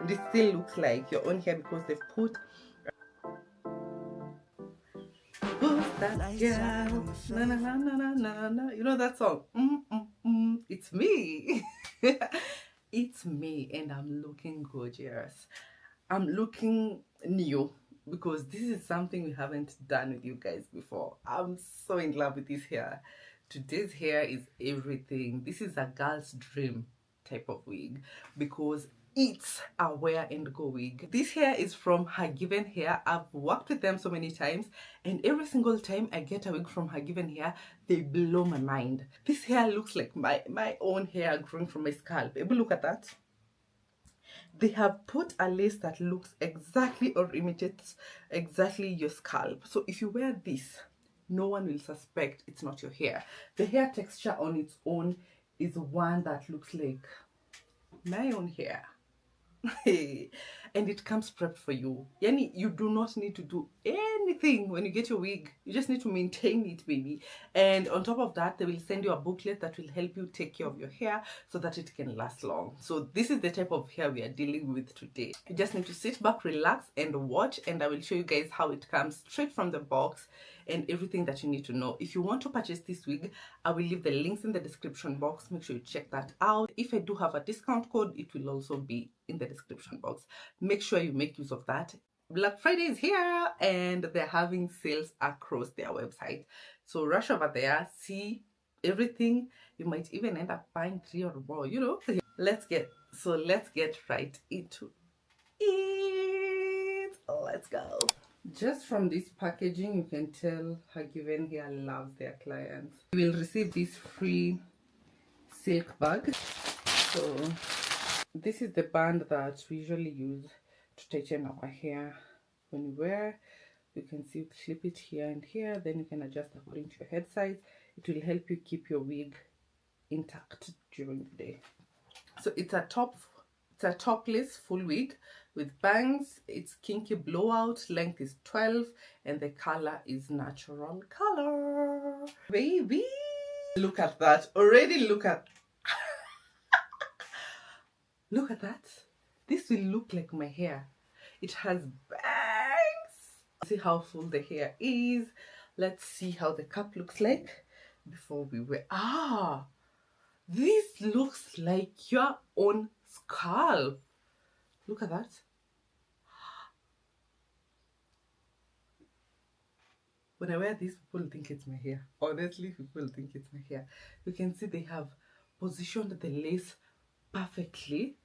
and it still looks like your own hair because they've put who's that girl? Na na na na na na na. You know that song? It's me. It's me, and I'm looking gorgeous. I'm looking new because this is something we haven't done with you guys before. I'm so in love with this hair. Today's hair is everything. This is a girl's dream type of wig because it's a wear and go wig. This hair is from HerGivenHair. I've worked with them so many times, and every single time I get a wig from HerGivenHair, they blow my mind. This hair looks like my own hair growing from my scalp. Maybe look at that. They have put a lace that looks exactly or imitates exactly your scalp. So if you wear this, no one will suspect it's not your hair. The hair texture on its own is one that looks like my own hair. And it comes prepped for you. Yani, you do not need to do anything when you get your wig. You just need to maintain it, baby. And on top of that, they will send you a booklet that will help you take care of your hair so that it can last long. So this is the type of hair we are dealing with today. You just need to sit back, relax, and watch, and I will show you guys how it comes straight from the box and everything that you need to know. If you want to purchase this wig, I will leave the links in the description box. Make sure you check that out. If I do have a discount code, it will also be in the description box. Make sure you make use of that. Black Friday is here and they're having sales across their website. So rush over there, see everything. You might even end up buying 3 or more, you know. Let's get right into it. Let's go. Just from this packaging, you can tell HerGivenHair loves their clients. You will receive this free silk bag. So this is the band that we usually use to tighten our hair. When you wear, you can see, clip it here and here, then you can adjust according to your head size. It will help you keep your wig intact during the day. So it's a topless full wig with bangs. It's kinky blowout, length is 12, and the color is natural color. Baby, look at that. Already look at look at that. This will look like my hair. It has bangs. See how full the hair is. Let's see how the cap looks like before we wear. This looks like your own scalp. Look at that. When I wear this, people think it's my hair. Honestly, people think it's my hair. You can see they have positioned the lace perfectly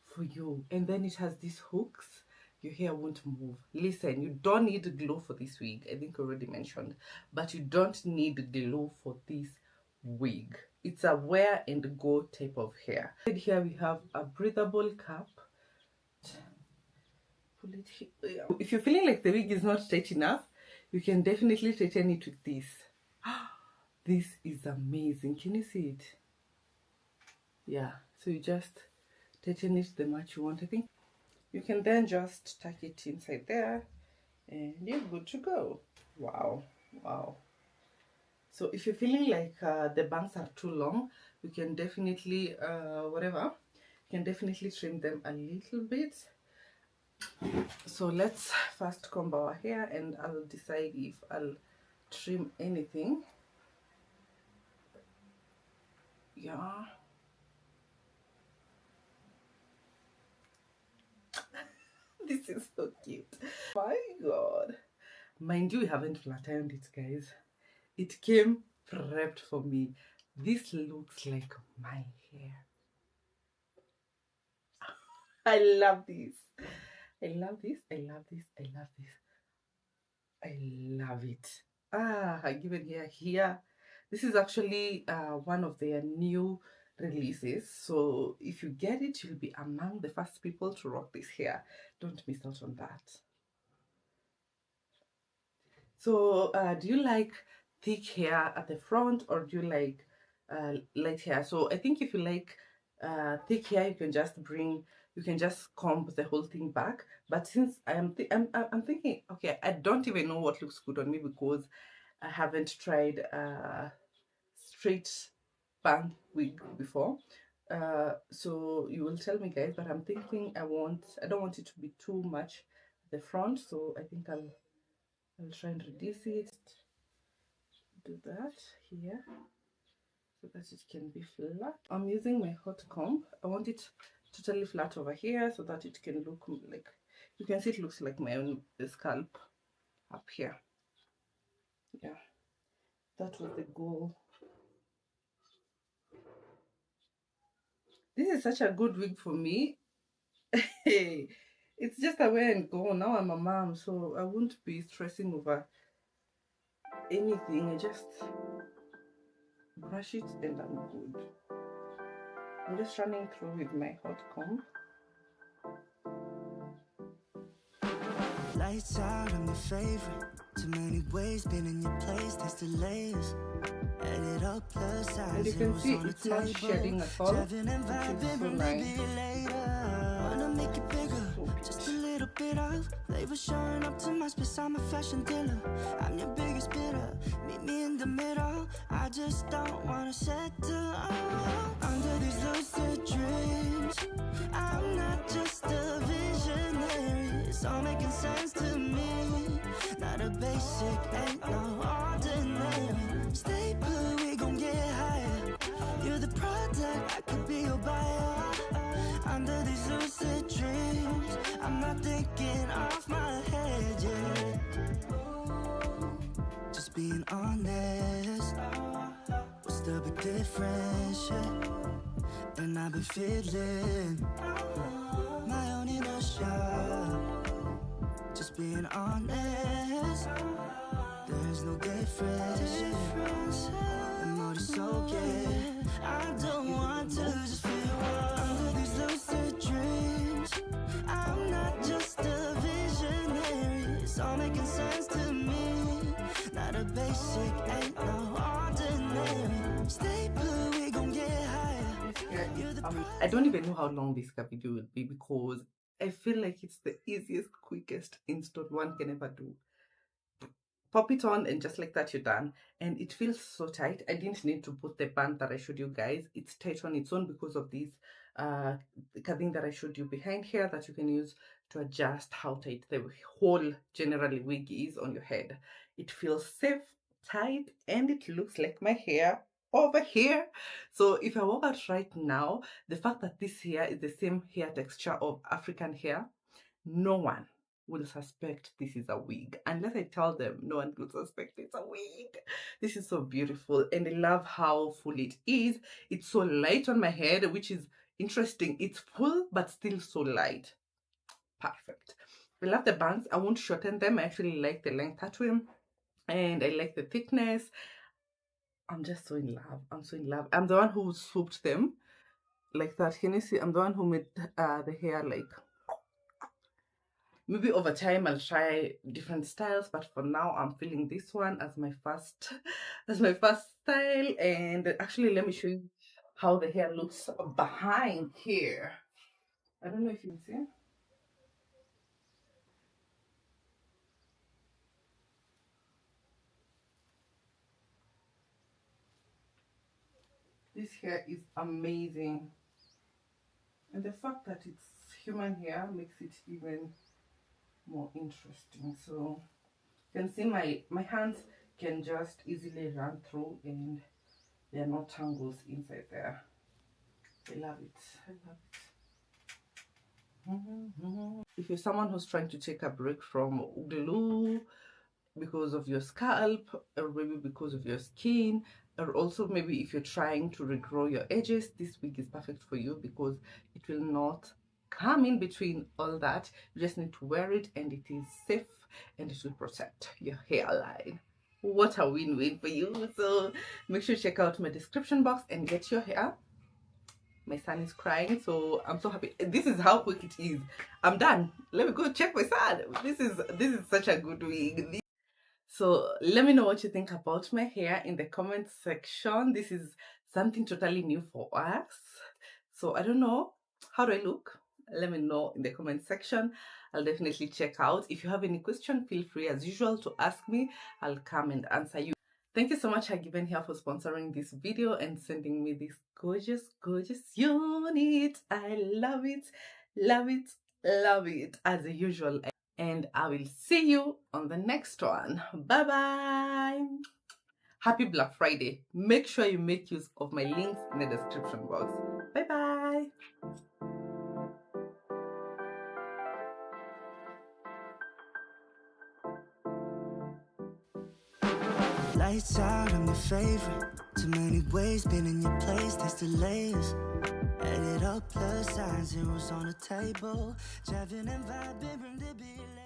for you, and then it has these hooks. Your hair won't move. Listen, you don't need glue for this wig. I think I already mentioned, but you don't need glue for this wig. It's a wear and go type of hair. Here we have a breathable cap. Pull it here. If you're feeling like the wig is not tight enough, you can definitely tighten it with this. This is amazing. Can you see it? Yeah, so you just tighten it the much you want. I think you can then just tuck it inside there and you're good to go. Wow. So if you're feeling like the bangs are too long, you can definitely trim them a little bit. So let's first comb our hair and I'll decide if I'll trim anything. Yeah. This is so cute. My God. Mind you, we haven't flat ironed it, guys. It came prepped for me. This looks like my hair. I love this. I love this. I love this. I love this. I love it. HerGivenHair here. This is actually one of their new releases. So if you get it, you'll be among the first people to rock this hair. Don't miss out on that. So do you like thick hair at the front or do you like light hair? So I think if you like thick hair, you can just comb the whole thing back. But since I'm thinking, okay, I don't even know what looks good on me because I haven't tried straight bang wig before. So you will tell me, guys, but I'm thinking I don't want it to be too much at the front, so I think I'll try and reduce it. Do that here so that it can be flat. I'm using my hot comb. I want it totally flat over here so that it can look like, you can see it looks like my own scalp up here. Yeah, that was the goal. This is such a good wig for me. Hey, it's just a wear and go. Now I'm a mom, so I won't be stressing over anything. I just brush it and I'm good. I'm just running through with my hot comb. Lights out, I'm your favorite. Too many ways, been in your place, taste the layers. Add it up, plus size. And you can see it's not shedding at all. Which is so nice. Wanna make it bigger, just a little bit of flavor showing up to my space. I'm a fashion dealer. I'm your biggest bidder. Meet me in the middle. I just don't wanna settle under these lucid dreams. I'm not just a visionary. It's all making sense to me. Not a basic, ain't no ordinary. Stay put, we gon' get higher. You're the product, I could be your buyer. Under these lucid dreams, I'm not thinking off my head yet. Just being honest, what's the big difference? Yeah. And I've been feeling my own inertia. Just being honest, there's no difference. And more is okay. I don't want to just feel under these lucid dreams. I'm not just a visionary. It's all making sense to me. Not a basic, ain't no ordinary. Stay put, we gon' get higher. I don't even know how long this video will be because I feel like it's the easiest, quickest install one can ever do. Pop it on and just like that you're done, and it feels so tight. I didn't need to put the band that I showed you guys. It's tight on its own because of this curving that I showed you behind here that you can use to adjust how tight the whole generally wig is on your head. It feels safe, tight, and it looks like my hair over here. So if I walk out right now, the fact that this hair is the same hair texture of African hair, no one will suspect this is a wig. Unless I tell them, no one will suspect it's a wig. This is so beautiful, and I love how full it is. It's so light on my head, which is interesting. It's full but still so light. Perfect. I love the bangs. I won't shorten them. I actually like the length that way, and I like the thickness. I'm just so in love. I'm so in love. I'm the one who swooped them like that. Can you see? I'm the one who made the hair like. Maybe over time I'll try different styles, but for now I'm feeling this one as my first style. And actually, let me show you how the hair looks behind here. I don't know if you can see. This hair is amazing, and the fact that it's human hair makes it even more interesting. So you can see my hands can just easily run through, and there are no tangles inside there. I love it. I love it. If you're someone who's trying to take a break from glue because of your scalp, or maybe because of your skin, or also maybe if you're trying to regrow your edges, this wig is perfect for you because it will not come in between all that. You just need to wear it, and it is safe, and it will protect your hairline. What a win-win for you. So make sure to check out my description box and get your hair. My son is crying, so I'm so happy. This is how quick it is. I'm done. Let me go check my son. This is such a good wig. So let me know what you think about my hair in the comment section. This is something totally new for us. So I don't know. How do I look? Let me know in the comment section. I'll definitely check out. If you have any question, feel free as usual to ask me. I'll come and answer you. Thank you so much, HerGivenHair, for sponsoring this video and sending me this gorgeous, gorgeous unit. I love it, love it, love it, as usual. And I will see you on the next one. Bye bye. Happy Black Friday. Make sure you make use of my links in the description box. Bye bye. Lights out, I'm your favorite. Too many ways, been in your place, taste the layers. Add it up, plus sign zeros on the table. Driving and vibing, bring the beat.